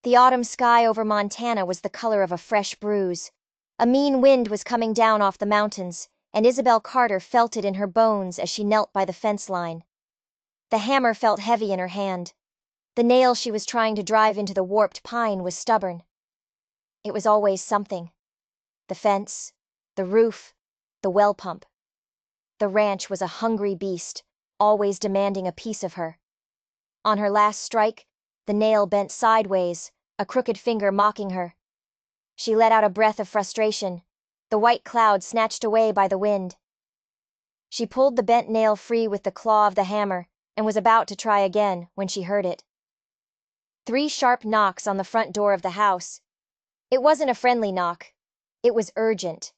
The autumn sky over Montana was the color of a fresh bruise. A mean wind was coming down off the mountains, and Isabel Carter felt it in her bones as she knelt by the fence line. The hammer felt heavy in her hand. The nail she was trying to drive into the warped pine was stubborn. It was always something. The fence, the roof, the well pump. The ranch was a hungry beast, always demanding a piece of her. On her last strike, the nail bent sideways, a crooked finger mocking her. She let out a breath of frustration, the white cloud snatched away by the wind. She pulled the bent nail free with the claw of the hammer and was about to try again when she heard it. 3 sharp knocks on the front door of the house. It wasn't a friendly knock. It was urgent.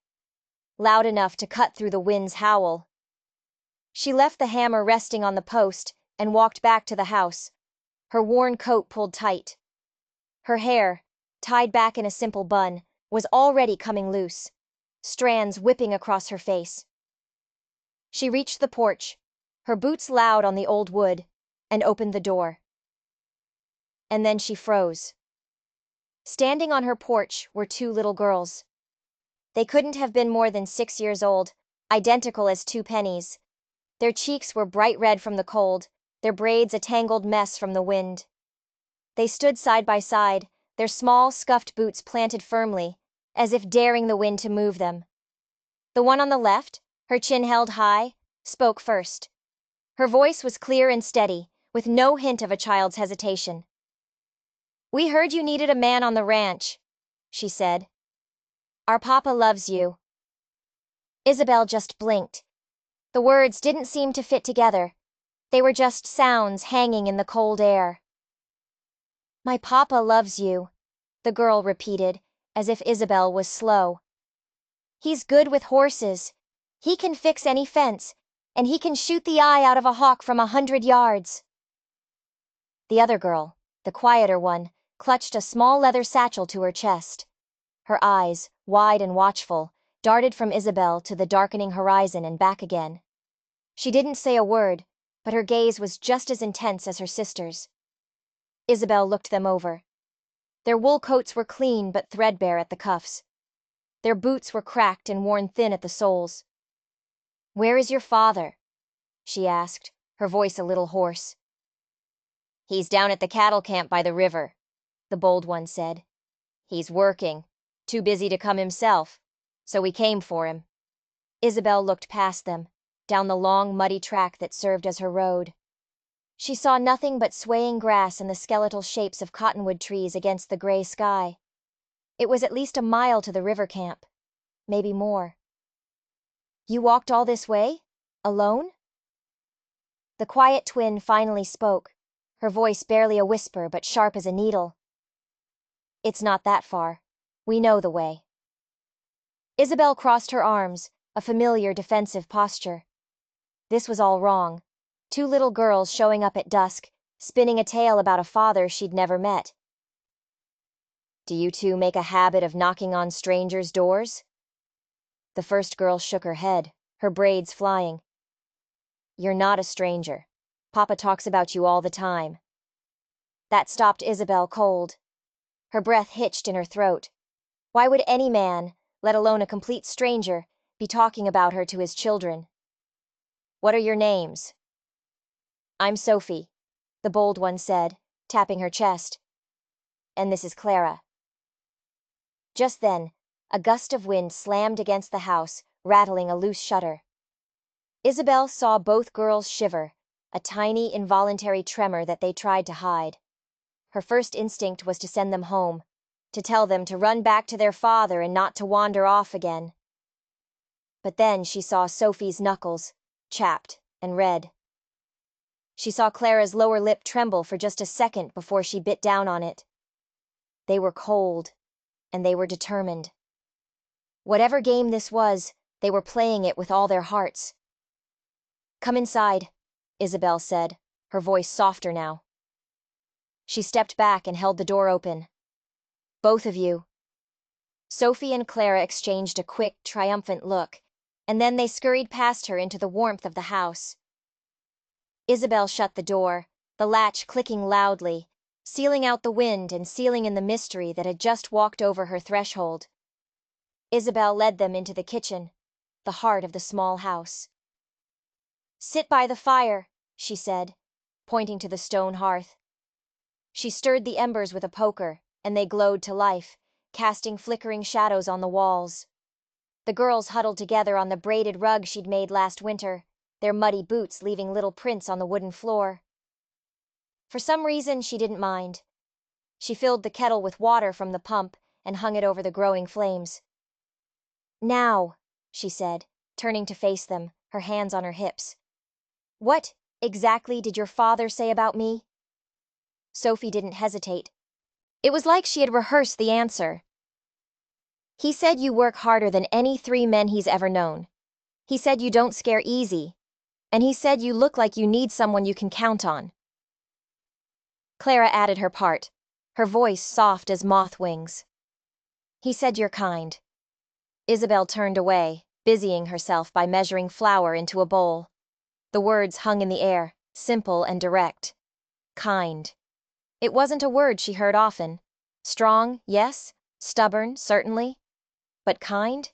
Loud enough to cut through the wind's howl. She left the hammer resting on the post and walked back to the house, her worn coat pulled tight. Her hair, tied back in a simple bun, was already coming loose, strands whipping across her face. She reached the porch, her boots loud on the old wood, and opened the door. And then she froze. Standing on her porch were 2 little girls. They couldn't have been more than 6 years old, identical as 2 pennies. Their cheeks were bright red from the cold, their braids a tangled mess from the wind. They stood side by side, their small, scuffed boots planted firmly, as if daring the wind to move them. The one on the left, her chin held high, spoke first. Her voice was clear and steady, with no hint of a child's hesitation. "We heard you needed a man on the ranch," she said. "Our papa loves you." Isabel just blinked. The words didn't seem to fit together. They were just sounds hanging in the cold air. "My papa loves you," the girl repeated, as if Isabel was slow. "He's good with horses. He can fix any fence, and he can shoot the eye out of a hawk from 100 yards." The other girl, the quieter one, clutched a small leather satchel to her chest. Her eyes, wide and watchful, darted from Isabel to the darkening horizon and back again. She didn't say a word, but her gaze was just as intense as her sister's. Isabel looked them over. Their wool coats were clean but threadbare at the cuffs. Their boots were cracked and worn thin at the soles. "Where is your father?" she asked, her voice a little hoarse. "He's down at the cattle camp by the river," the bold one said. "He's working, too busy to come himself, so we came for him." Isabel looked past them, down the long, muddy track that served as her road. She saw nothing but swaying grass and the skeletal shapes of cottonwood trees against the gray sky. It was at least a mile to the river camp, maybe more. "You walked all this way? Alone?" The quiet twin finally spoke, her voice barely a whisper but sharp as a needle. "It's not that far. We know the way." Isabel crossed her arms, a familiar defensive posture. This was all wrong. 2 little girls showing up at dusk, spinning a tale about a father she'd never met. "Do you 2 make a habit of knocking on strangers' doors?" The first girl shook her head, her braids flying. "You're not a stranger. Papa talks about you all the time." That stopped Isabel cold. Her breath hitched in her throat. Why would any man, let alone a complete stranger, be talking about her to his children? "What are your names?" "I'm Sophie," the bold one said, tapping her chest. "And this is Clara." Just then, a gust of wind slammed against the house, rattling a loose shutter. Isabel saw both girls shiver, a tiny, involuntary tremor that they tried to hide. Her first instinct was to send them home, to tell them to run back to their father and not to wander off again. But then she saw Sophie's knuckles, chapped and red. She saw Clara's lower lip tremble for just a second before she bit down on it. They were cold, and they were determined. Whatever game this was, they were playing it with all their hearts. "Come inside," Isabel said, her voice softer now. She stepped back and held the door open. "Both of you." Sophie and Clara exchanged a quick, triumphant look, and then they scurried past her into the warmth of the house. Isabel shut the door, the latch clicking loudly, sealing out the wind and sealing in the mystery that had just walked over her threshold. Isabel led them into the kitchen, the heart of the small house. "Sit by the fire," she said, pointing to the stone hearth. She stirred the embers with a poker, and they glowed to life, casting flickering shadows on the walls. The girls huddled together on the braided rug she'd made last winter, their muddy boots leaving little prints on the wooden floor. For some reason, she didn't mind. She filled the kettle with water from the pump and hung it over the growing flames. "Now," she said, turning to face them, her hands on her hips. "What, exactly, did your father say about me?" Sophie didn't hesitate. It was like she had rehearsed the answer. "He said you work harder than any 3 men he's ever known. He said you don't scare easy. And he said you look like you need someone you can count on." Clara added her part, her voice soft as moth wings. "He said you're kind." Isabel turned away, busying herself by measuring flour into a bowl. The words hung in the air, simple and direct. Kind. It wasn't a word she heard often. Strong, yes. Stubborn, certainly. But kind?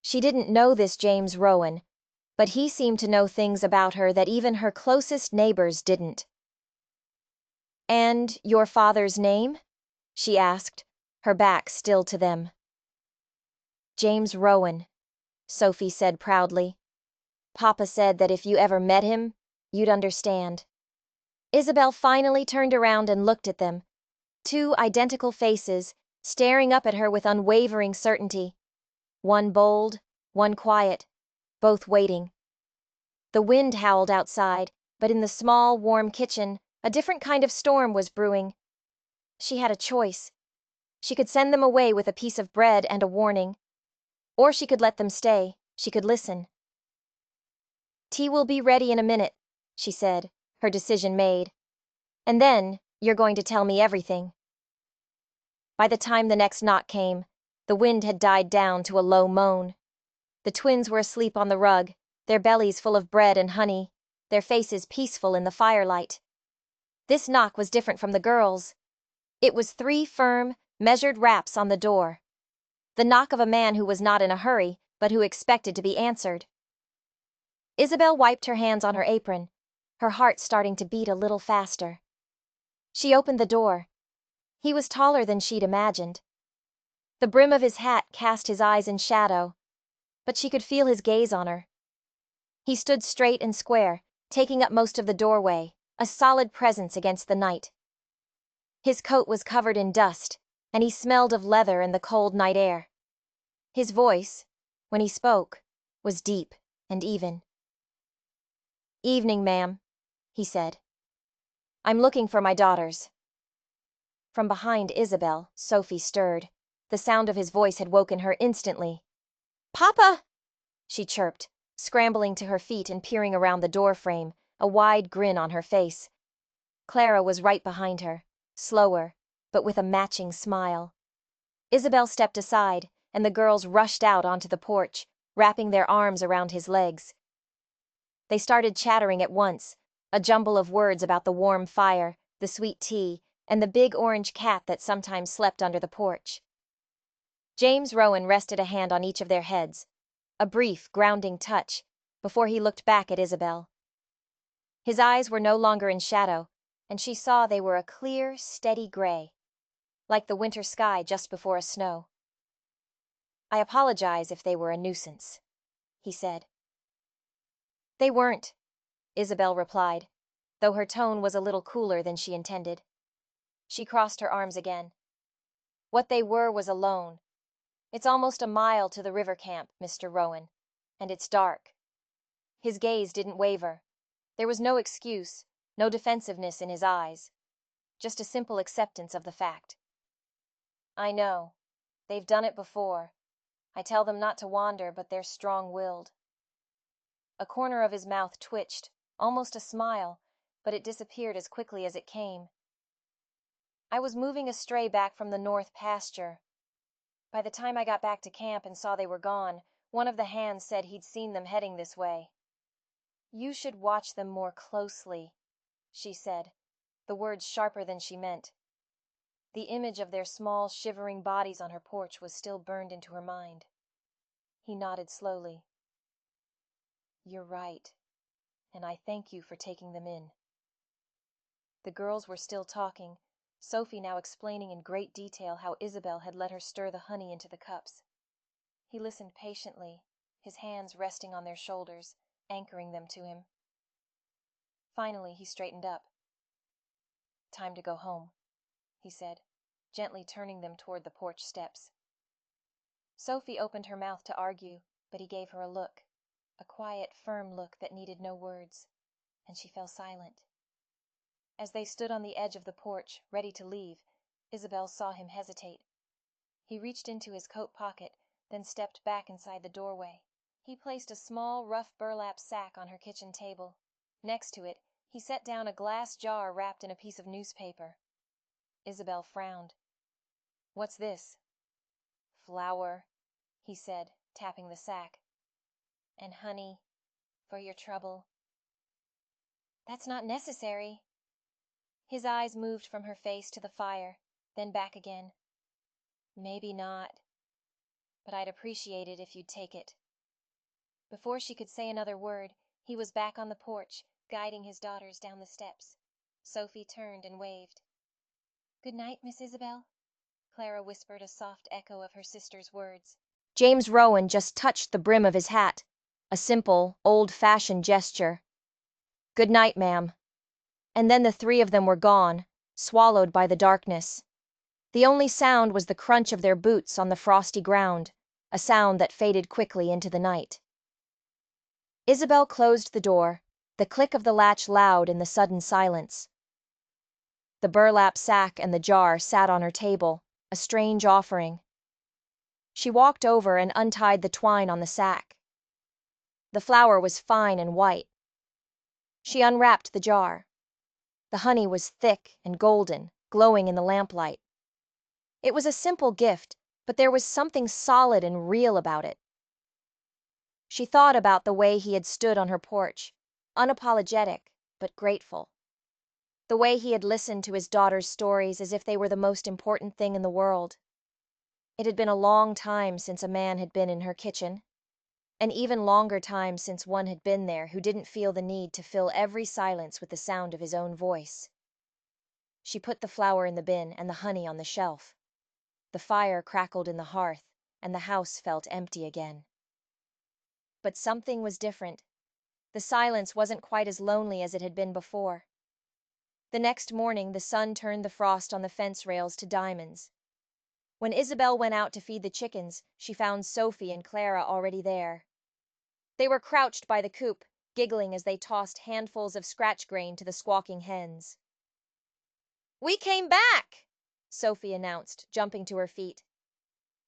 She didn't know this James Rowan, but he seemed to know things about her that even her closest neighbors didn't. "And your father's name?" she asked, her back still to them. "James Rowan," Sophie said proudly. "Papa said that if you ever met him, you'd understand." Isabel finally turned around and looked at them. 2 identical faces, staring up at her with unwavering certainty. One bold, one quiet, both waiting. The wind howled outside, but in the small, warm kitchen, a different kind of storm was brewing. She had a choice. She could send them away with a piece of bread and a warning. Or she could let them stay, she could listen. "Tea will be ready in a minute," she said, her decision made. "And then, you're going to tell me everything." By the time the next knock came, the wind had died down to a low moan. The twins were asleep on the rug, their bellies full of bread and honey, their faces peaceful in the firelight. This knock was different from the girls'. It was 3 firm, measured raps on the door. The knock of a man who was not in a hurry, but who expected to be answered. Isabel wiped her hands on her apron, her heart starting to beat a little faster. She opened the door. He was taller than she'd imagined. The brim of his hat cast his eyes in shadow, but she could feel his gaze on her. He stood straight and square, taking up most of the doorway, a solid presence against the night. His coat was covered in dust, and he smelled of leather and the cold night air. His voice, when he spoke, was deep and even. "Evening, ma'am," he said. "I'm looking for my daughters." From behind Isabel, Sophie stirred. The sound of his voice had woken her instantly. "Papa!" she chirped, scrambling to her feet and peering around the door frame, a wide grin on her face. Clara was right behind her, slower, but with a matching smile. Isabel stepped aside, and the girls rushed out onto the porch, wrapping their arms around his legs. They started chattering at once, a jumble of words about the warm fire, the sweet tea, and the big orange cat that sometimes slept under the porch. James Rowan rested a hand on each of their heads, a brief, grounding touch, before he looked back at Isabel. His eyes were no longer in shadow, and she saw they were a clear, steady gray, like the winter sky just before a snow. "I apologize if they were a nuisance," he said. "They weren't," Isabel replied, though her tone was a little cooler than she intended. She crossed her arms again. "What they were was alone. It's almost a mile to the river camp, Mr. Rowan, and it's dark." His gaze didn't waver. There was no excuse, no defensiveness in his eyes. Just a simple acceptance of the fact. "I know. They've done it before. I tell them not to wander, but they're strong-willed." A corner of his mouth twitched, almost a smile, but it disappeared as quickly as it came. "I was moving a stray back from the north pasture. By the time I got back to camp and saw they were gone, one of the hands said he'd seen them heading this way." "You should watch them more closely," she said, the words sharper than she meant. The image of their small, shivering bodies on her porch was still burned into her mind. He nodded slowly. "You're right, and I thank you for taking them in." The girls were still talking, Sophie now explaining in great detail how Isabel had let her stir the honey into the cups. He listened patiently, his hands resting on their shoulders, anchoring them to him. Finally, he straightened up. "Time to go home," he said, gently turning them toward the porch steps. Sophie opened her mouth to argue, but he gave her a look, a quiet, firm look that needed no words, and she fell silent. As they stood on the edge of the porch, ready to leave, Isabel saw him hesitate. He reached into his coat pocket, then stepped back inside the doorway. He placed a small, rough burlap sack on her kitchen table. Next to it, he set down a glass jar wrapped in a piece of newspaper. Isabel frowned. "What's this?" "Flour," he said, tapping the sack. "And honey, for your trouble." "That's not necessary." His eyes moved from her face to the fire, then back again. "Maybe not, but I'd appreciate it if you'd take it." Before she could say another word, he was back on the porch, guiding his daughters down the steps. Sophie turned and waved. "Good night, Miss Isabel," Clara whispered, a soft echo of her sister's words. James Rowan just touched the brim of his hat, a simple, old-fashioned gesture. "Good night, ma'am." And then the three of them were gone, swallowed by the darkness. The only sound was the crunch of their boots on the frosty ground, a sound that faded quickly into the night. Isabel closed the door, the click of the latch loud in the sudden silence. The burlap sack and the jar sat on her table, a strange offering. She walked over and untied the twine on the sack. The flour was fine and white. She unwrapped the jar. The honey was thick and golden, glowing in the lamplight. It was a simple gift, but there was something solid and real about it. She thought about the way he had stood on her porch, unapologetic but grateful. The way he had listened to his daughter's stories as if they were the most important thing in the world. It had been a long time since a man had been in her kitchen. An even longer time since one had been there who didn't feel the need to fill every silence with the sound of his own voice. She put the flour in the bin and the honey on the shelf. The fire crackled in the hearth, and the house felt empty again. But something was different. The silence wasn't quite as lonely as it had been before. The next morning, the sun turned the frost on the fence rails to diamonds. When Isabel went out to feed the chickens, she found Sophie and Clara already there. They were crouched by the coop, giggling as they tossed handfuls of scratch grain to the squawking hens. "We came back!" Sophie announced, jumping to her feet.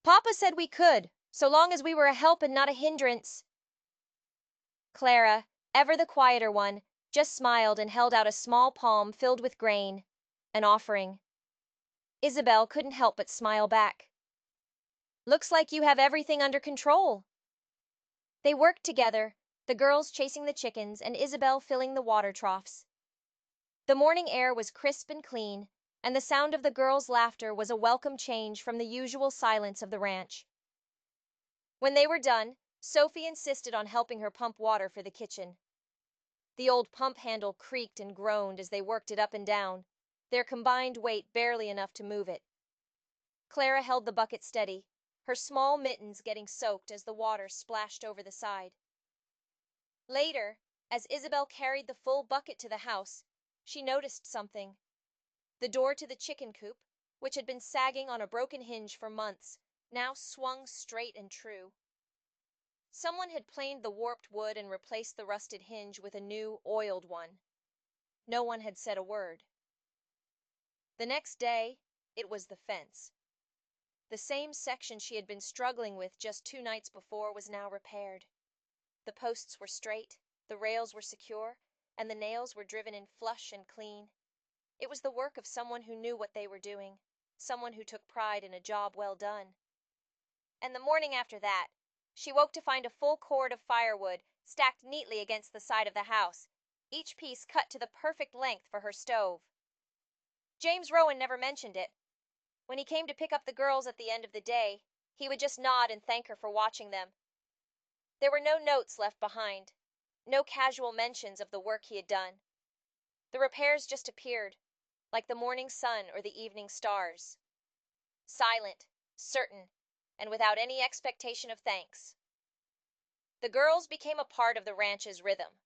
"Papa said we could, so long as we were a help and not a hindrance." Clara, ever the quieter one, just smiled and held out a small palm filled with grain, an offering. Isabel couldn't help but smile back. "Looks like you have everything under control." They worked together, the girls chasing the chickens and Isabel filling the water troughs. The morning air was crisp and clean, and the sound of the girls' laughter was a welcome change from the usual silence of the ranch. When they were done, Sophie insisted on helping her pump water for the kitchen. The old pump handle creaked and groaned as they worked it up and down, their combined weight barely enough to move it. Clara held the bucket steady, her small mittens getting soaked as the water splashed over the side. Later, as Isabel carried the full bucket to the house, she noticed something. The door to the chicken coop, which had been sagging on a broken hinge for months, now swung straight and true. Someone had planed the warped wood and replaced the rusted hinge with a new, oiled one. No one had said a word. The next day, it was the fence. The same section she had been struggling with just 2 nights before was now repaired. The posts were straight, the rails were secure, and the nails were driven in flush and clean. It was the work of someone who knew what they were doing, someone who took pride in a job well done. And the morning after that, she woke to find a full cord of firewood stacked neatly against the side of the house, each piece cut to the perfect length for her stove. James Rowan never mentioned it, When he came to pick up the girls at the end of the day, he would just nod and thank her for watching them. There were no notes left behind, no casual mentions of the work he had done. The repairs just appeared, like the morning sun or the evening stars. Silent, certain, and without any expectation of thanks. The girls became a part of the ranch's rhythm.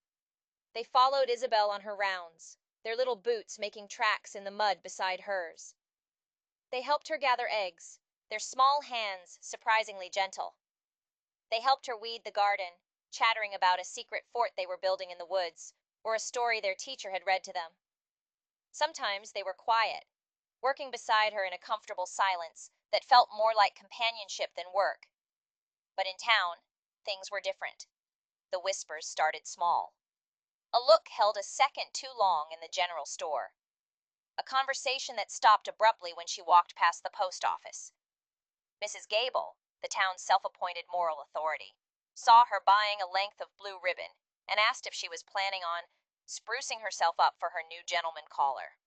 They followed Isabel on her rounds, their little boots making tracks in the mud beside hers. They helped her gather eggs, their small hands surprisingly gentle. They helped her weed the garden, chattering about a secret fort they were building in the woods, or a story their teacher had read to them. Sometimes they were quiet, working beside her in a comfortable silence that felt more like companionship than work. But in town, things were different. The whispers started small. A look held a second too long in the general store. A conversation that stopped abruptly when she walked past the post office. Mrs. Gable, the town's self-appointed moral authority, saw her buying a length of blue ribbon and asked if she was planning on sprucing herself up for her new gentleman caller.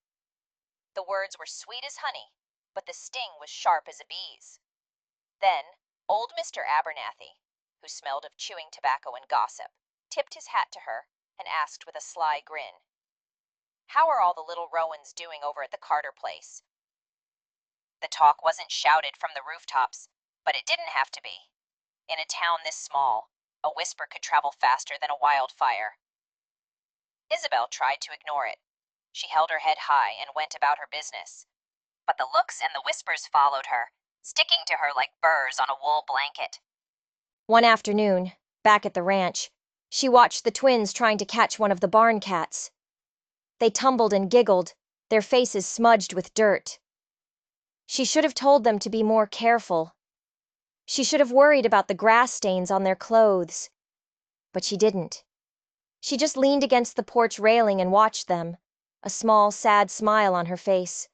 The words were sweet as honey, but the sting was sharp as a bee's. Then, old Mr. Abernathy, who smelled of chewing tobacco and gossip, tipped his hat to her and asked with a sly grin, "How are all the little Rowans doing over at the Carter place?" The talk wasn't shouted from the rooftops, but it didn't have to be. In a town this small, a whisper could travel faster than a wildfire. Isabel tried to ignore it. She held her head high and went about her business. But the looks and the whispers followed her, sticking to her like burrs on a wool blanket. One afternoon, back at the ranch, she watched the twins trying to catch one of the barn cats. They tumbled and giggled, their faces smudged with dirt. She should have told them to be more careful. She should have worried about the grass stains on their clothes. But she didn't. She just leaned against the porch railing and watched them, a small, sad smile on her face.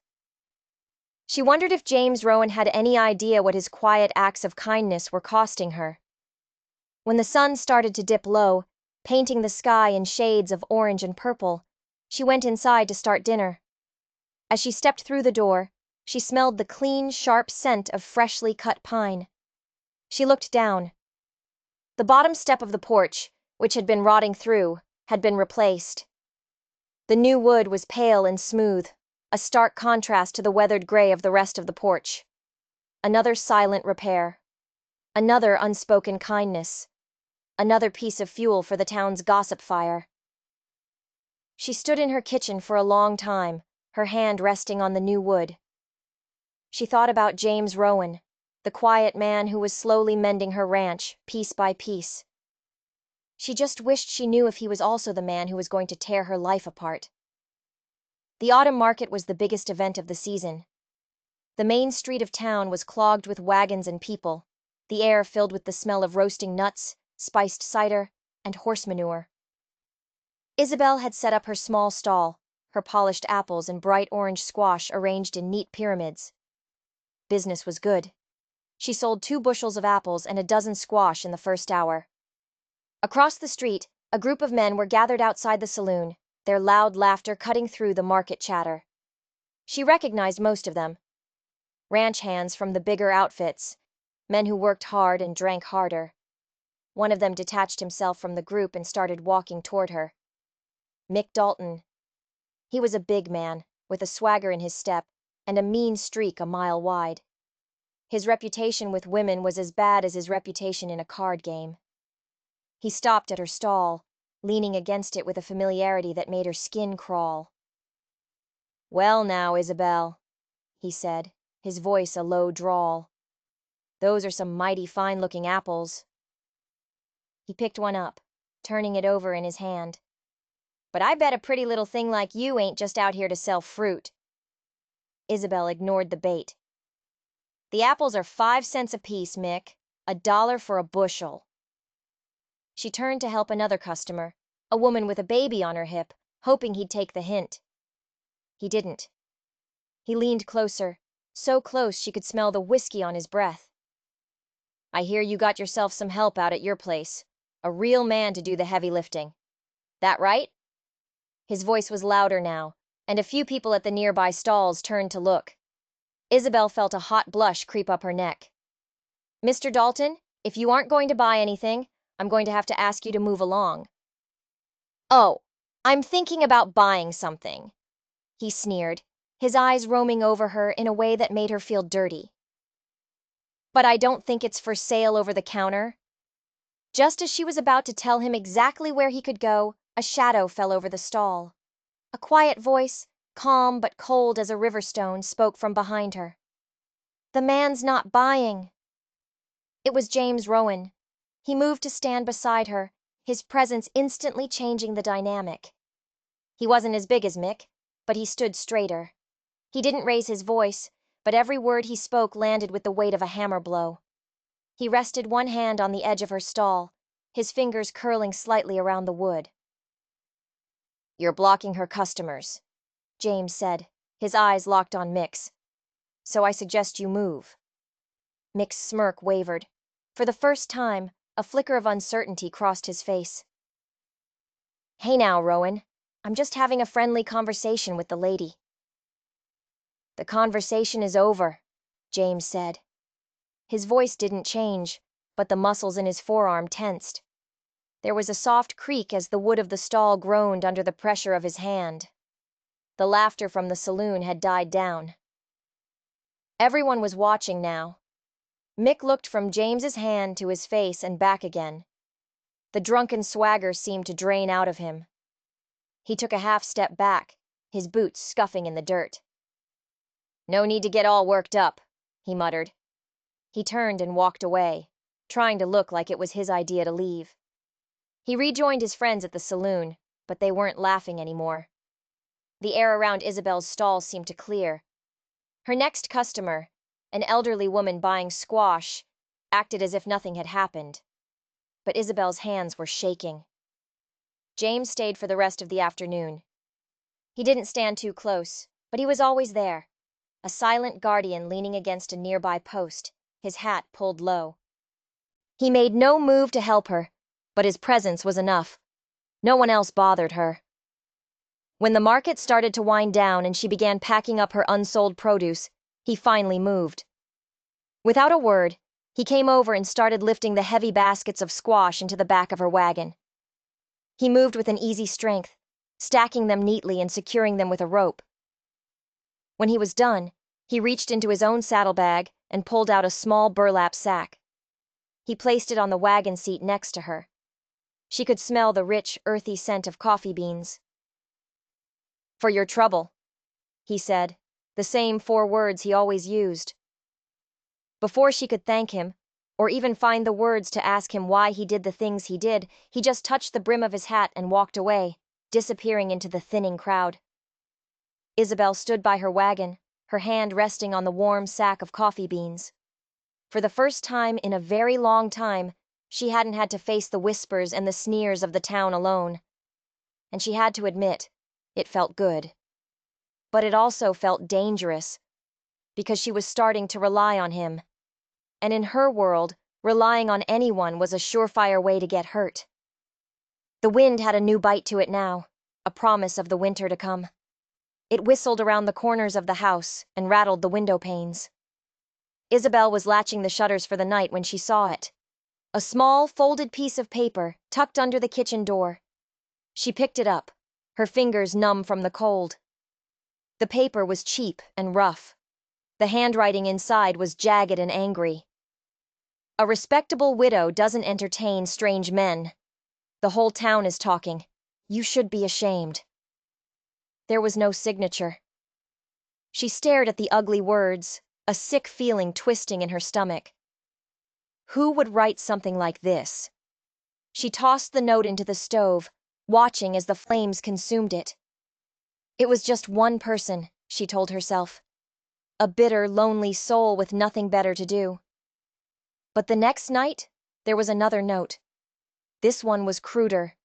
She wondered if James Rowan had any idea what his quiet acts of kindness were costing her. When the sun started to dip low, painting the sky in shades of orange and purple, she went inside to start dinner. As she stepped through the door, she smelled the clean, sharp scent of freshly cut pine. She looked down. The bottom step of the porch, which had been rotting through, had been replaced. The new wood was pale and smooth, a stark contrast to the weathered gray of the rest of the porch. Another silent repair. Another unspoken kindness. Another piece of fuel for the town's gossip fire. She stood in her kitchen for a long time, her hand resting on the new wood. She thought about James Rowan, the quiet man who was slowly mending her ranch, piece by piece. She just wished she knew if he was also the man who was going to tear her life apart. The autumn market was the biggest event of the season. The main street of town was clogged with wagons and people, the air filled with the smell of roasting nuts, spiced cider, and horse manure. Isabel had set up her small stall, her polished apples and bright orange squash arranged in neat pyramids. Business was good. She sold 2 bushels of apples and a dozen squash in the first hour. Across the street, a group of men were gathered outside the saloon, their loud laughter cutting through the market chatter. She recognized most of them. Ranch hands from the bigger outfits, men who worked hard and drank harder. One of them detached himself from the group and started walking toward her. Mick Dalton. He was a big man, with a swagger in his step, and a mean streak a mile wide. His reputation with women was as bad as his reputation in a card game. He stopped at her stall, leaning against it with a familiarity that made her skin crawl. "Well now, Isabel," he said, his voice a low drawl. "Those are some mighty fine-looking apples." He picked one up, turning it over in his hand. "But I bet a pretty little thing like you ain't just out here to sell fruit." Isabel ignored the bait. "The apples are 5 cents apiece, Mick, $1 for a bushel." She turned to help another customer, a woman with a baby on her hip, hoping he'd take the hint. He didn't. He leaned closer, so close she could smell the whiskey on his breath. "I hear you got yourself some help out at your place, a real man to do the heavy lifting. That right?" His voice was louder now, and a few people at the nearby stalls turned to look. Isabel felt a hot blush creep up her neck. Mr. Dalton, if you aren't going to buy anything, I'm going to have to ask you to move along. Oh, I'm thinking about buying something, he sneered, his eyes roaming over her in a way that made her feel dirty. But I don't think it's for sale over the counter. Just as she was about to tell him exactly where he could go, a shadow fell over the stall. A quiet voice, calm but cold as a river stone, spoke from behind her. The man's not buying. It was James Rowan. He moved to stand beside her, his presence instantly changing the dynamic. He wasn't as big as Mick, but he stood straighter. He didn't raise his voice, but every word he spoke landed with the weight of a hammer blow. He rested one hand on the edge of her stall, his fingers curling slightly around the wood. You're blocking her customers, James said, his eyes locked on Mick's. So I suggest you move. Mick's smirk wavered. For the first time, a flicker of uncertainty crossed his face. Hey now, Rowan. I'm just having a friendly conversation with the lady. The conversation is over, James said. His voice didn't change, but the muscles in his forearm tensed. There was a soft creak as the wood of the stall groaned under the pressure of his hand. The laughter from the saloon had died down. Everyone was watching now. Mick looked from James's hand to his face and back again. The drunken swagger seemed to drain out of him. He took a half step back, his boots scuffing in the dirt. No need to get all worked up, he muttered. He turned and walked away, trying to look like it was his idea to leave. He rejoined his friends at the saloon, but they weren't laughing anymore. The air around Isabel's stall seemed to clear. Her next customer, an elderly woman buying squash, acted as if nothing had happened. But Isabel's hands were shaking. James stayed for the rest of the afternoon. He didn't stand too close, but he was always there, a silent guardian leaning against a nearby post, his hat pulled low. He made no move to help her, but his presence was enough. No one else bothered her. When the market started to wind down and she began packing up her unsold produce, he finally moved. Without a word, he came over and started lifting the heavy baskets of squash into the back of her wagon. He moved with an easy strength, stacking them neatly and securing them with a rope. When he was done, he reached into his own saddlebag and pulled out a small burlap sack. He placed it on the wagon seat next to her. She could smell the rich, earthy scent of coffee beans. For your trouble, he said, the same 4 words he always used. Before she could thank him, or even find the words to ask him why he did the things he did, he just touched the brim of his hat and walked away, disappearing into the thinning crowd. Isabel stood by her wagon, her hand resting on the warm sack of coffee beans. For the first time in a very long time, she hadn't had to face the whispers and the sneers of the town alone. And she had to admit, it felt good. But it also felt dangerous, because she was starting to rely on him. And in her world, relying on anyone was a surefire way to get hurt. The wind had a new bite to it now, a promise of the winter to come. It whistled around the corners of the house and rattled the window panes. Isabel was latching the shutters for the night when she saw it. A small, folded piece of paper tucked under the kitchen door. She picked it up, her fingers numb from the cold. The paper was cheap and rough. The handwriting inside was jagged and angry. A respectable widow doesn't entertain strange men. The whole town is talking. You should be ashamed. There was no signature. She stared at the ugly words, a sick feeling twisting in her stomach. Who would write something like this? She tossed the note into the stove, watching as the flames consumed it. It was just one person, she told herself. A bitter, lonely soul with nothing better to do. But the next night, there was another note. This one was cruder.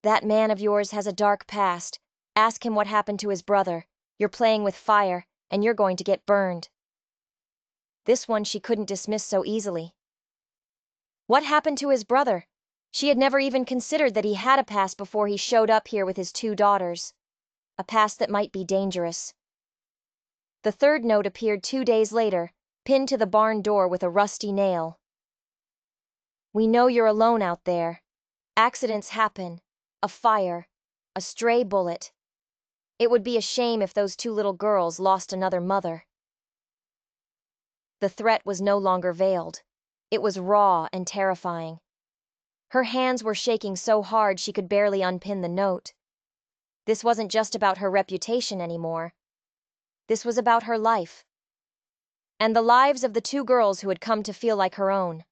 That man of yours has a dark past. Ask him what happened to his brother. You're playing with fire, and you're going to get burned. This one she couldn't dismiss so easily. What happened to his brother? She had never even considered that he had a past before he showed up here with his 2 daughters. A past that might be dangerous. The third note appeared 2 days later, pinned to the barn door with a rusty nail. We know you're alone out there. Accidents happen. A fire. A stray bullet. It would be a shame if those 2 little girls lost another mother. The threat was no longer veiled. It was raw and terrifying. Her hands were shaking so hard she could barely unpin the note. This wasn't just about her reputation anymore. This was about her life. And the lives of the 2 girls who had come to feel like her own.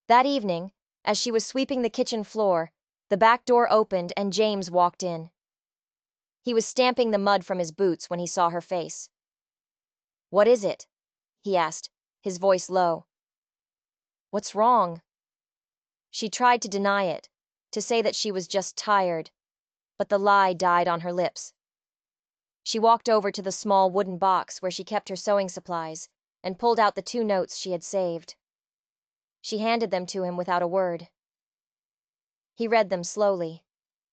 That evening, as she was sweeping the kitchen floor, the back door opened and James walked in. He was stamping the mud from his boots when he saw her face. "What is it?" he asked, his voice low. "What's wrong?" She tried to deny it, to say that she was just tired, but the lie died on her lips. She walked over to the small wooden box where she kept her sewing supplies and pulled out the 2 notes she had saved. She handed them to him without a word. He read them slowly,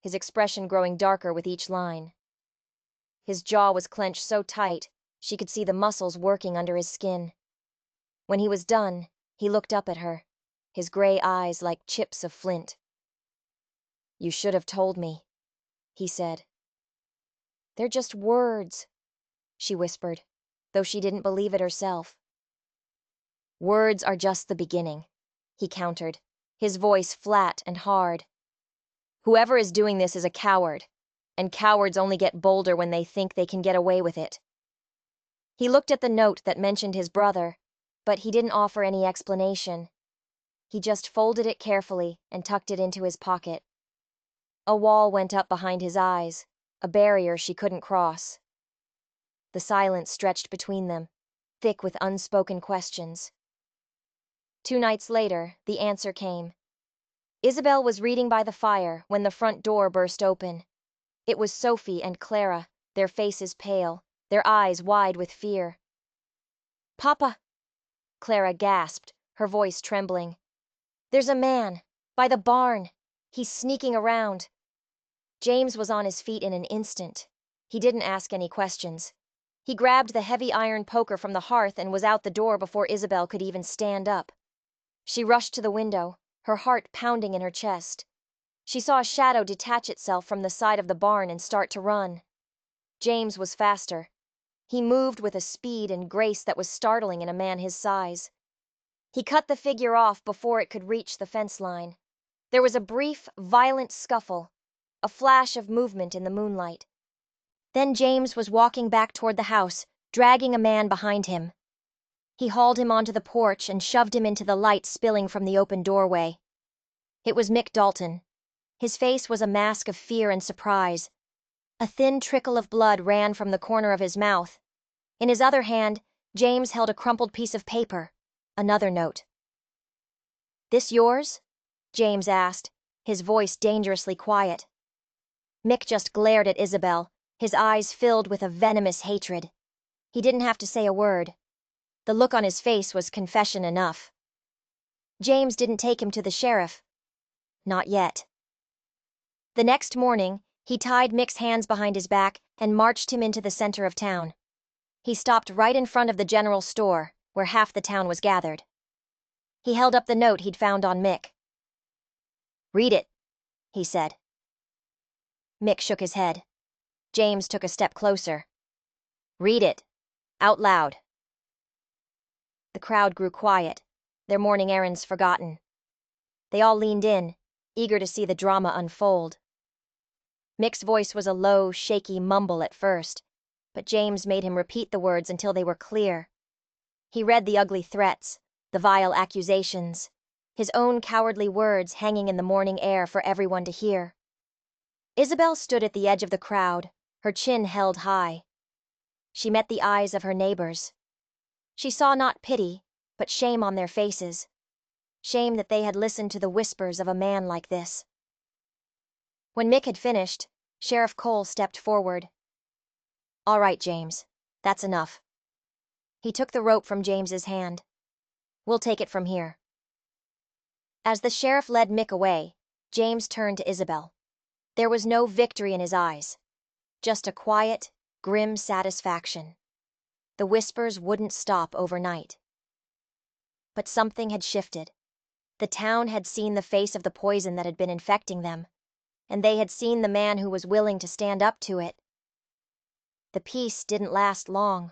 his expression growing darker with each line. His jaw was clenched so tight she could see the muscles working under his skin. When he was done, he looked up at her, his gray eyes like chips of flint. "You should have told me," he said. "They're just words," she whispered, though she didn't believe it herself. "Words are just the beginning," he countered, his voice flat and hard. "Whoever is doing this is a coward, and cowards only get bolder when they think they can get away with it." He looked at the note that mentioned his brother, but he didn't offer any explanation. He just folded it carefully and tucked it into his pocket. A wall went up behind his eyes, a barrier she couldn't cross. The silence stretched between them, thick with unspoken questions. 2 nights later, the answer came. Isabel was reading by the fire when the front door burst open. It was Sophie and Clara, their faces pale, their eyes wide with fear. "Papa!" Clara gasped, her voice trembling. "There's a man, by the barn. He's sneaking around." James was on his feet in an instant. He didn't ask any questions. He grabbed the heavy iron poker from the hearth and was out the door before Isabel could even stand up. She rushed to the window, her heart pounding in her chest. She saw a shadow detach itself from the side of the barn and start to run. James was faster. He moved with a speed and grace that was startling in a man his size. He cut the figure off before it could reach the fence line. There was a brief, violent scuffle, a flash of movement in the moonlight. Then James was walking back toward the house, dragging a man behind him. He hauled him onto the porch and shoved him into the light spilling from the open doorway. It was Mick Dalton. His face was a mask of fear and surprise. A thin trickle of blood ran from the corner of his mouth. In his other hand, James held a crumpled piece of paper, another note. "This yours?" James asked, his voice dangerously quiet. Mick just glared at Isabel, his eyes filled with a venomous hatred. He didn't have to say a word. The look on his face was confession enough. James didn't take him to the sheriff. Not yet. The next morning, he tied Mick's hands behind his back and marched him into the center of town. He stopped right in front of the general store, where half the town was gathered. He held up the note he'd found on Mick. "Read it," he said. Mick shook his head. James took a step closer. "Read it. Out loud." The crowd grew quiet, their morning errands forgotten. They all leaned in, eager to see the drama unfold. Mick's voice was a low, shaky mumble at first, but James made him repeat the words until they were clear. He read the ugly threats, the vile accusations, his own cowardly words hanging in the morning air for everyone to hear. Isabel stood at the edge of the crowd, her chin held high. She met the eyes of her neighbors. She saw not pity, but shame on their faces. Shame that they had listened to the whispers of a man like this. When Mick had finished, Sheriff Cole stepped forward. "All right, James. That's enough." He took the rope from James's hand. "We'll take it from here." As the sheriff led Mick away, James turned to Isabel. There was no victory in his eyes, just a quiet, grim satisfaction. The whispers wouldn't stop overnight. But something had shifted. The town had seen the face of the poison that had been infecting them, and they had seen the man who was willing to stand up to it. The peace didn't last long.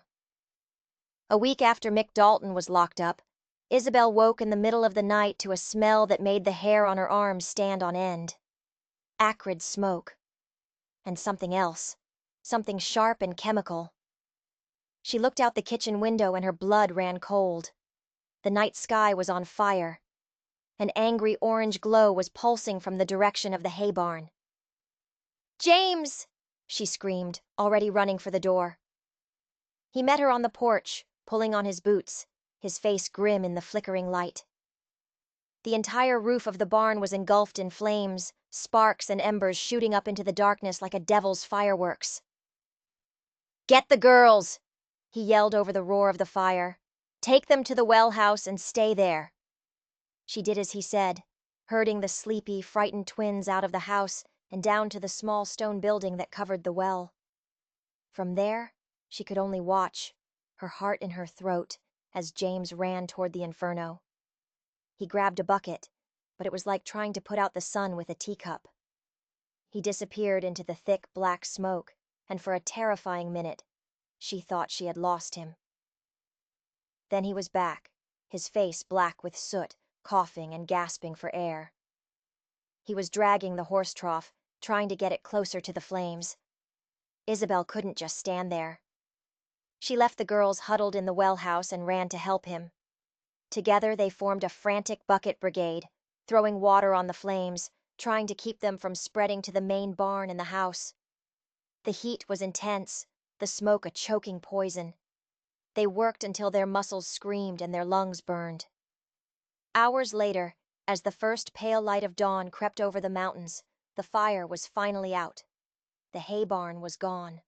A week after Mick Dalton was locked up, Isabel woke in the middle of the night to a smell that made the hair on her arms stand on end. Acrid smoke. And something else. Something sharp and chemical. She looked out the kitchen window and her blood ran cold. The night sky was on fire. An angry orange glow was pulsing from the direction of the hay barn. "James!" she screamed, already running for the door. He met her on the porch, pulling on his boots, his face grim in the flickering light. The entire roof of the barn was engulfed in flames, sparks and embers shooting up into the darkness like a devil's fireworks. "Get the girls!" he yelled over the roar of the fire. "Take them to the well house and stay there." She did as he said, herding the sleepy, frightened twins out of the house and down to the small stone building that covered the well. From there, she could only watch, her heart in her throat, as James ran toward the inferno. He grabbed a bucket, but it was like trying to put out the sun with a teacup. He disappeared into the thick black smoke, and for a terrifying minute, she thought she had lost him. Then he was back, his face black with soot, coughing and gasping for air. He was dragging the horse trough, trying to get it closer to the flames. Isabel couldn't just stand there. She left the girls huddled in the well house and ran to help him. Together they formed a frantic bucket brigade, throwing water on the flames, trying to keep them from spreading to the main barn and the house. The heat was intense, the smoke a choking poison. They worked until their muscles screamed and their lungs burned. Hours later, as the first pale light of dawn crept over the mountains, the fire was finally out. The hay barn was gone.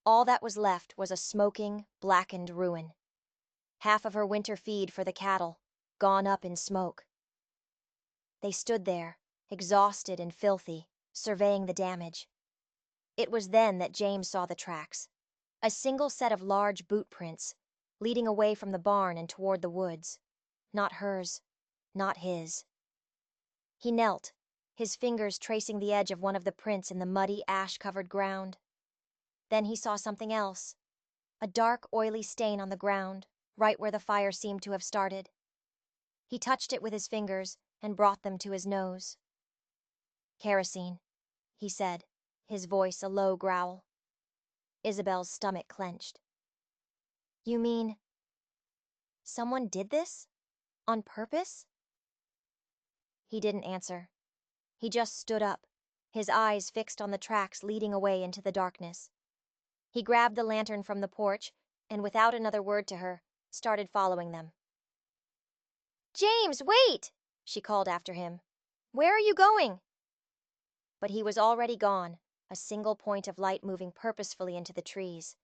All that was left was a smoking, blackened ruin. Half of her winter feed for the cattle, gone up in smoke. They stood there, exhausted and filthy, surveying the damage. It was then that James saw the tracks. A single set of large boot prints, leading away from the barn and toward the woods. Not hers, not his. He knelt, his fingers tracing the edge of one of the prints in the muddy, ash-covered ground. Then he saw something else. A dark, oily stain on the ground, right where the fire seemed to have started. He touched it with his fingers and brought them to his nose. "Kerosene," he said, his voice a low growl. Isabel's stomach clenched. "You mean someone did this? On purpose?" He didn't answer. He just stood up, his eyes fixed on the tracks leading away into the darkness. He grabbed the lantern from the porch and, without another word to her, started following them. "James, wait!" she called after him. "Where are you going?" But he was already gone, a single point of light moving purposefully into the trees.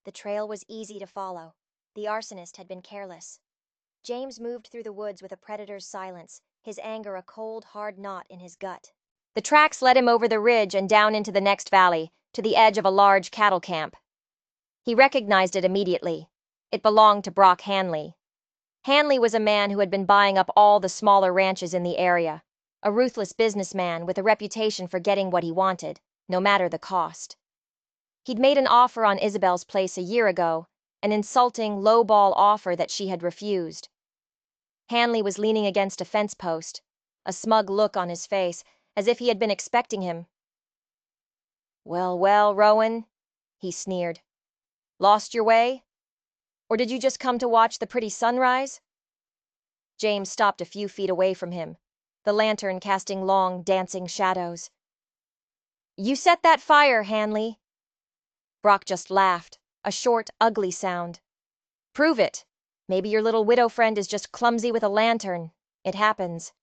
The trail was easy to follow. The arsonist had been careless. James moved through the woods with a predator's silence, his anger a cold, hard knot in his gut. The tracks led him over the ridge and down into the next valley, to the edge of a large cattle camp. He recognized it immediately. It belonged to Brock Hanley. Hanley was a man who had been buying up all the smaller ranches in the area, a ruthless businessman with a reputation for getting what he wanted, no matter the cost. He'd made an offer on Isabel's place a year ago, an insulting, low-ball offer that she had refused. Hanley was leaning against a fence post, a smug look on his face, as if he had been expecting him. "Well, well, Rowan," he sneered. "Lost your way? Or did you just come to watch the pretty sunrise?" James stopped a few feet away from him, the lantern casting long, dancing shadows. "You set that fire, Hanley." Brock just laughed, a short, ugly sound. "Prove it. Maybe your little widow friend is just clumsy with a lantern. It happens."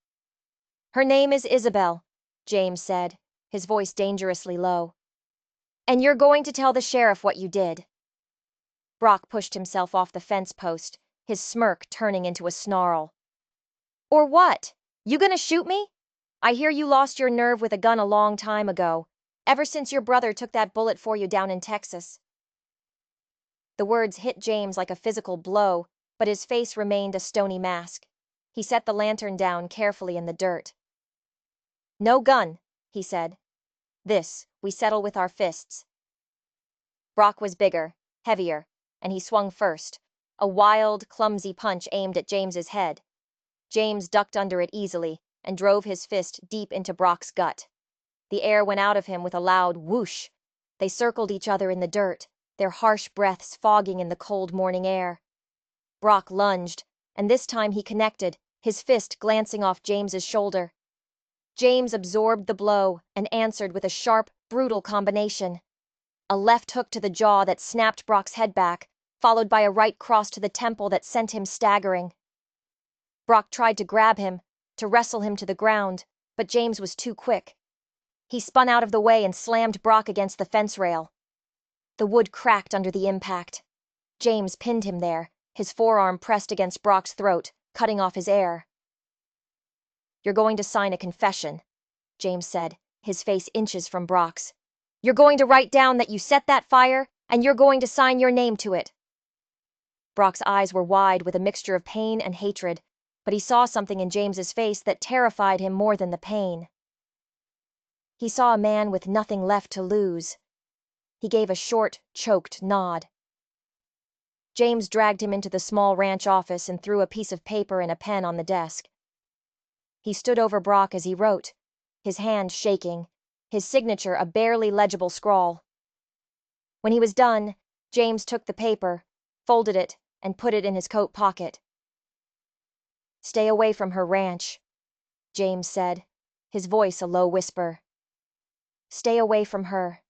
"Her name is Isabel," James said, his voice dangerously low. "And you're going to tell the sheriff what you did." Brock pushed himself off the fence post, his smirk turning into a snarl. "Or what? You gonna shoot me? I hear you lost your nerve with a gun a long time ago, ever since your brother took that bullet for you down in Texas." The words hit James like a physical blow, but his face remained a stony mask. He set the lantern down carefully in the dirt. "No gun," he said. "This, we settle with our fists." Brock was bigger, heavier, and he swung first, a wild, clumsy punch aimed at James's head. James ducked under it easily and drove his fist deep into Brock's gut. The air went out of him with a loud whoosh. They circled each other in the dirt, their harsh breaths fogging in the cold morning air. Brock lunged, and this time he connected, his fist glancing off James's shoulder. James absorbed the blow and answered with a sharp, brutal combination. A left hook to the jaw that snapped Brock's head back, followed by a right cross to the temple that sent him staggering. Brock tried to grab him, to wrestle him to the ground, but James was too quick. He spun out of the way and slammed Brock against the fence rail. The wood cracked under the impact. James pinned him there, his forearm pressed against Brock's throat, cutting off his air. "You're going to sign a confession," James said, his face inches from Brock's. "You're going to write down that you set that fire, and you're going to sign your name to it." Brock's eyes were wide with a mixture of pain and hatred, but he saw something in James's face that terrified him more than the pain. He saw a man with nothing left to lose. He gave a short, choked nod. James dragged him into the small ranch office and threw a piece of paper and a pen on the desk. He stood over Brock as he wrote, his hand shaking, his signature a barely legible scrawl. When he was done, James took the paper, folded it, and put it in his coat pocket. "Stay away from her ranch," James said, his voice a low whisper. "Stay away from her.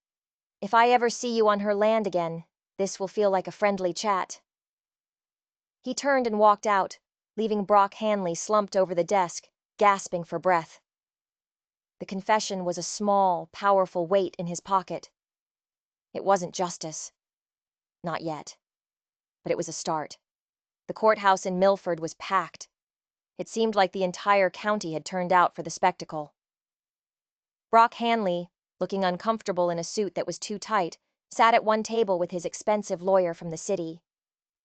If I ever see you on her land again, this will feel like a friendly chat." He turned and walked out, leaving Brock Hanley slumped over the desk, gasping for breath. The confession was a small, powerful weight in his pocket. It wasn't justice. Not yet. But it was a start. The courthouse in Milford was packed. It seemed like the entire county had turned out for the spectacle. Brock Hanley, looking uncomfortable in a suit that was too tight, sat at one table with his expensive lawyer from the city.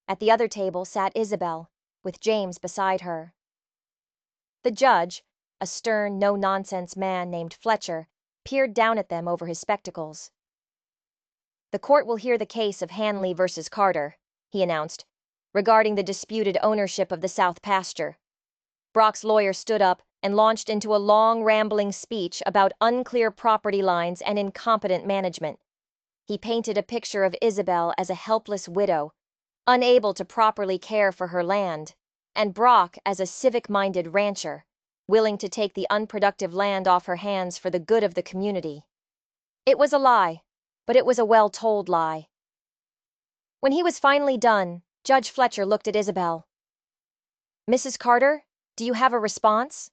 At the other table sat Isabel, with James beside her. The judge, a stern, no-nonsense man named Fletcher, peered down at them over his spectacles. "The court will hear the case of Hanley versus Carter," he announced, "regarding the disputed ownership of the South pasture." Brock's lawyer stood up and launched into a long, rambling speech about unclear property lines and incompetent management. He painted a picture of Isabel as a helpless widow, unable to properly care for her land, and Brock as a civic-minded rancher, willing to take the unproductive land off her hands for the good of the community. It was a lie, but it was a well-told lie. When he was finally done, Judge Fletcher looked at Isabel. "Mrs. Carter, do you have a response?"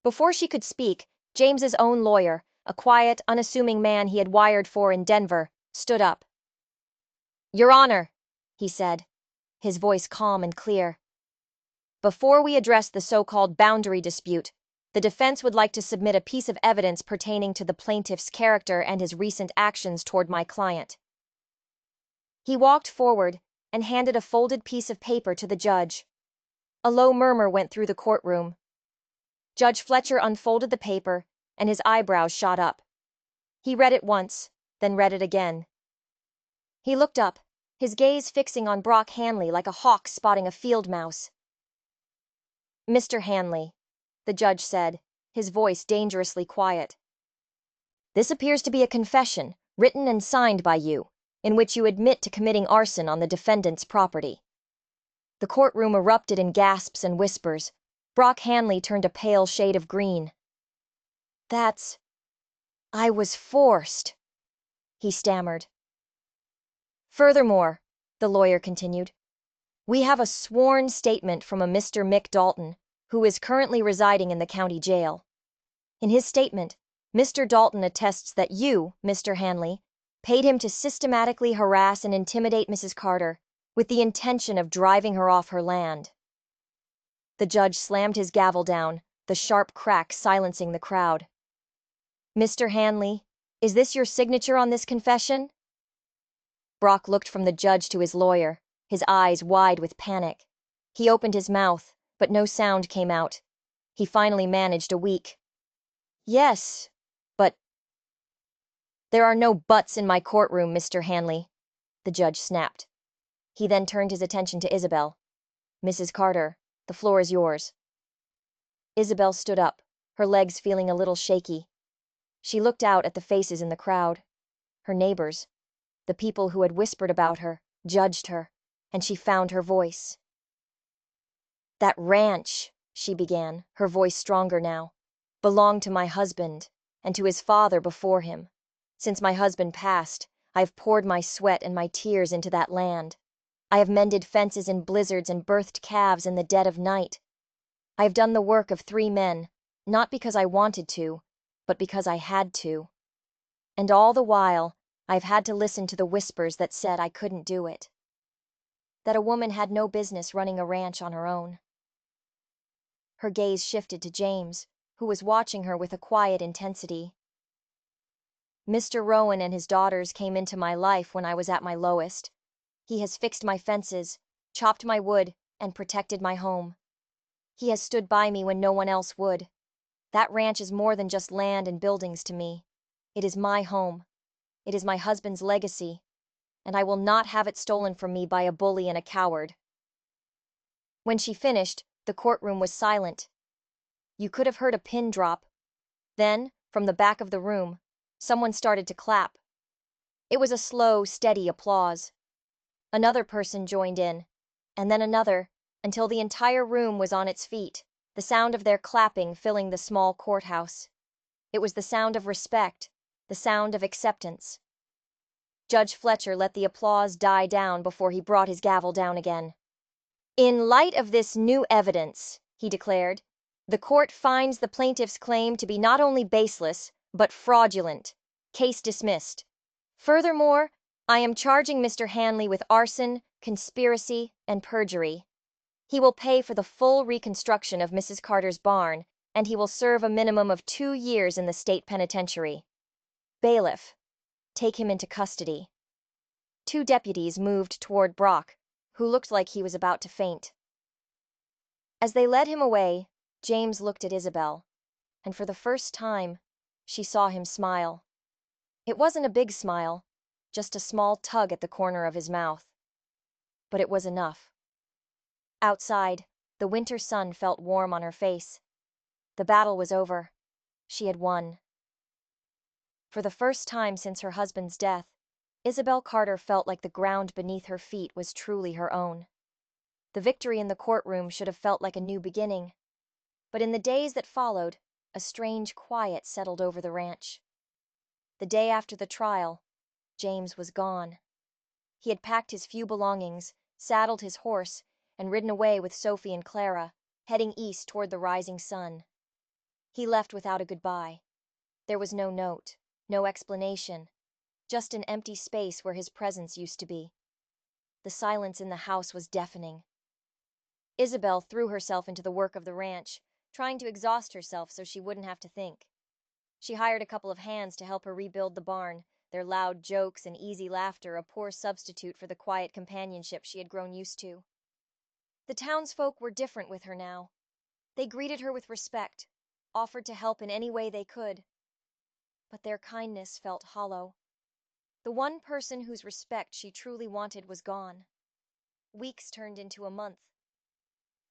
Before she could speak, James's own lawyer, a quiet, unassuming man he had wired for in Denver, stood up. "Your Honor," he said, his voice calm and clear. "Before we address the so-called boundary dispute, the defense would like to submit a piece of evidence pertaining to the plaintiff's character and his recent actions toward my client." He walked forward and handed a folded piece of paper to the judge. A low murmur went through the courtroom. Judge Fletcher unfolded the paper, and his eyebrows shot up. He read it once, then read it again. He looked up, his gaze fixing on Brock Hanley like a hawk spotting a field mouse. "Mr. Hanley," the judge said, his voice dangerously quiet. "This appears to be a confession, written and signed by you, in which you admit to committing arson on the defendant's property." The courtroom erupted in gasps and whispers. Brock Hanley turned a pale shade of green. I was forced," he stammered. "Furthermore," the lawyer continued, "we have a sworn statement from a Mr. Mick Dalton, who is currently residing in the county jail. In his statement, Mr. Dalton attests that you, Mr. Hanley, paid him to systematically harass and intimidate Mrs. Carter, with the intention of driving her off her land." The judge slammed his gavel down, the sharp crack silencing the crowd. "Mr. Hanley, is this your signature on this confession?" Brock looked from the judge to his lawyer, his eyes wide with panic. He opened his mouth, but no sound came out. He finally managed a weak, "Yes, but—" "There are no buts in my courtroom, Mr. Hanley," the judge snapped. He then turned his attention to Isabel. "Mrs. Carter, the floor is yours." Isabel stood up, her legs feeling a little shaky. She looked out at the faces in the crowd. Her neighbors, the people who had whispered about her, judged her, and she found her voice. "That ranch," she began, her voice stronger now, "belonged to my husband, and to his father before him. Since my husband passed, I have poured my sweat and my tears into that land. I have mended fences in blizzards and birthed calves in the dead of night. I have done the work of 3 men, not because I wanted to, but because I had to. And all the while, I've had to listen to the whispers that said I couldn't do it. That a woman had no business running a ranch on her own." Her gaze shifted to James, who was watching her with a quiet intensity. "Mr. Rowan and his daughters came into my life when I was at my lowest. He has fixed my fences, chopped my wood, and protected my home. He has stood by me when no one else would. That ranch is more than just land and buildings to me. It is my home. It is my husband's legacy, and I will not have it stolen from me by a bully and a coward." When she finished, the courtroom was silent. You could have heard a pin drop. Then, from the back of the room, someone started to clap. It was a slow, steady applause. Another person joined in, and then another, until the entire room was on its feet, the sound of their clapping filling the small courthouse. It was the sound of respect, the sound of acceptance. Judge Fletcher let the applause die down before he brought his gavel down again. "In light of this new evidence," he declared, "the court finds the plaintiff's claim to be not only baseless, but fraudulent. Case dismissed. Furthermore, I am charging Mr. Hanley with arson, conspiracy, and perjury. He will pay for the full reconstruction of Mrs. Carter's barn, and he will serve a minimum of 2 years in the state penitentiary. Bailiff, take him into custody." 2 deputies moved toward Brock, who looked like he was about to faint. As they led him away, James looked at Isabel, and for the first time, she saw him smile. It wasn't a big smile, just a small tug at the corner of his mouth. But it was enough. Outside, the winter sun felt warm on her face. The battle was over. She had won. For the first time since her husband's death, Isabel Carter felt like the ground beneath her feet was truly her own. The victory in the courtroom should have felt like a new beginning. But in the days that followed, a strange quiet settled over the ranch. The day after the trial, James was gone. He had packed his few belongings, saddled his horse, and ridden away with Sophie and Clara, heading east toward the rising sun. He left without a goodbye. There was no note, no explanation, just an empty space where his presence used to be. The silence in the house was deafening. Isabel threw herself into the work of the ranch, trying to exhaust herself so she wouldn't have to think. She hired a couple of hands to help her rebuild the barn, their loud jokes and easy laughter a poor substitute for the quiet companionship she had grown used to. The townsfolk were different with her now. They greeted her with respect, offered to help in any way they could. But their kindness felt hollow. The one person whose respect she truly wanted was gone. Weeks turned into a month.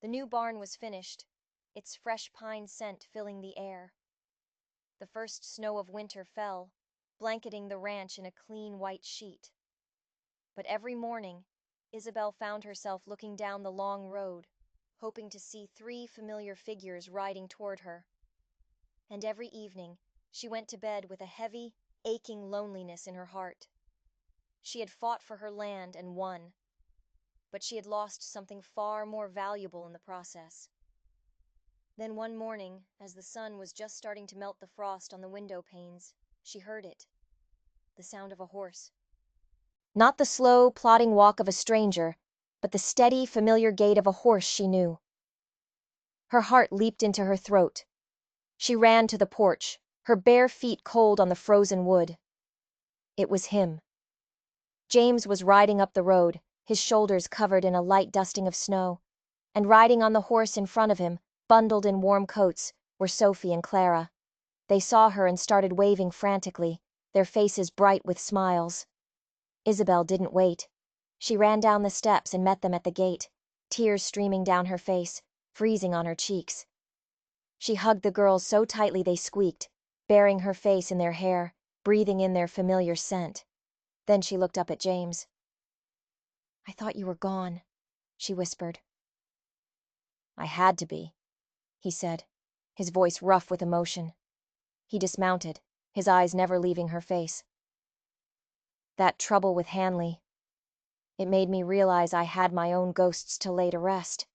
The new barn was finished, its fresh pine scent filling the air. The first snow of winter fell, blanketing the ranch in a clean white sheet. But every morning, Isabel found herself looking down the long road, hoping to see 3 familiar figures riding toward her. And every evening, she went to bed with a heavy, aching loneliness in her heart. She had fought for her land and won, but she had lost something far more valuable in the process. Then one morning, as the sun was just starting to melt the frost on the window panes, she heard it. The sound of a horse. Not the slow, plodding walk of a stranger, but the steady, familiar gait of a horse she knew. Her heart leaped into her throat. She ran to the porch, her bare feet cold on the frozen wood. It was him. James was riding up the road, his shoulders covered in a light dusting of snow, and riding on the horse in front of him, bundled in warm coats, were Sophie and Clara. They saw her and started waving frantically, their faces bright with smiles. Isabel didn't wait. She ran down the steps and met them at the gate, tears streaming down her face, freezing on her cheeks. She hugged the girls so tightly they squeaked, burying her face in their hair, breathing in their familiar scent. Then she looked up at James. "I thought you were gone," she whispered. "I had to be," he said, his voice rough with emotion. He dismounted, his eyes never leaving her face. "That trouble with Hanley, it made me realize I had my own ghosts to lay to rest.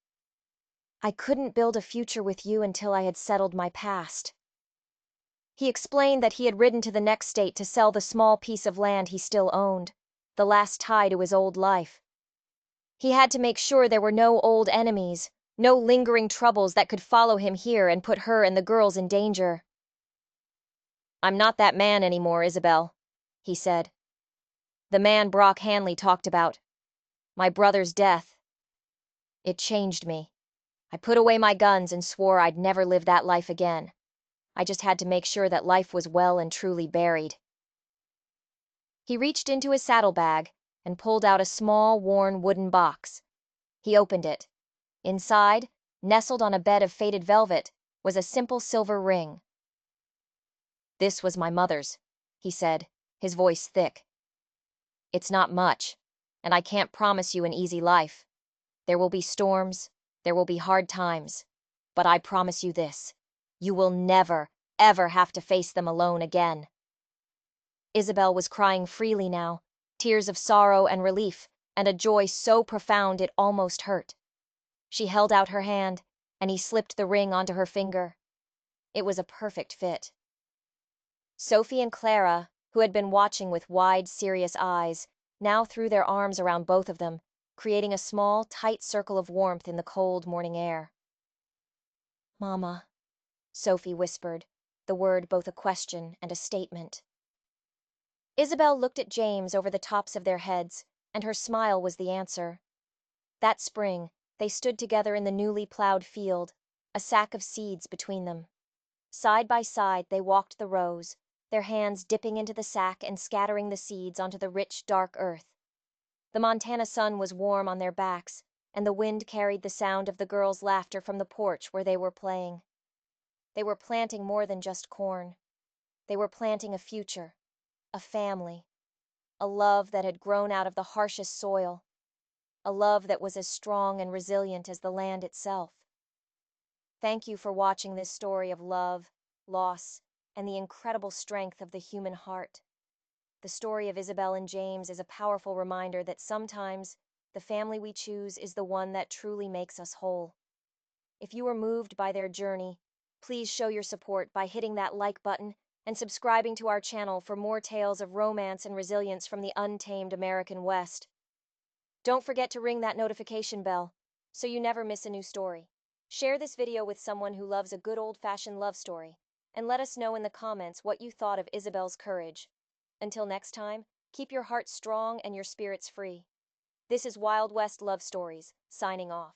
I couldn't build a future with you until I had settled my past." He explained that he had ridden to the next state to sell the small piece of land he still owned, the last tie to his old life. He had to make sure there were no old enemies, no lingering troubles that could follow him here and put her and the girls in danger. "I'm not that man anymore, Isabel," he said. "The man Brock Hanley talked about. My brother's death. It changed me. I put away my guns and swore I'd never live that life again. I just had to make sure that life was well and truly buried." He reached into his saddlebag and pulled out a small, worn wooden box. He opened it. Inside, nestled on a bed of faded velvet, was a simple silver ring. "This was my mother's," he said, his voice thick. "It's not much, and I can't promise you an easy life. There will be storms, there will be hard times, but I promise you this: you will never, ever have to face them alone again." Isabel was crying freely now, tears of sorrow and relief, and a joy so profound it almost hurt. She held out her hand, and he slipped the ring onto her finger. It was a perfect fit. Sophie and Clara, who had been watching with wide, serious eyes, now threw their arms around both of them, creating a small, tight circle of warmth in the cold morning air. "Mama," Sophie whispered, the word both a question and a statement. Isabel looked at James over the tops of their heads, and her smile was the answer. That spring, they stood together in the newly plowed field, a sack of seeds between them. Side by side they walked the rows, their hands dipping into the sack and scattering the seeds onto the rich, dark earth. The Montana sun was warm on their backs, and the wind carried the sound of the girls' laughter from the porch where they were playing. They were planting more than just corn. They were planting a future, a family, a love that had grown out of the harshest soil, a love that was as strong and resilient as the land itself. Thank you for watching this story of love, loss, and the incredible strength of the human heart. The story of Isabel and James is a powerful reminder that sometimes the family we choose is the one that truly makes us whole. If you were moved by their journey, please show your support by hitting that like button and subscribing to our channel for more tales of romance and resilience from the untamed American West. Don't forget to ring that notification bell so you never miss a new story. Share this video with someone who loves a good old-fashioned love story, and let us know in the comments what you thought of Isabel's courage. Until next time, keep your heart strong and your spirits free. This is Wild West Love Stories, signing off.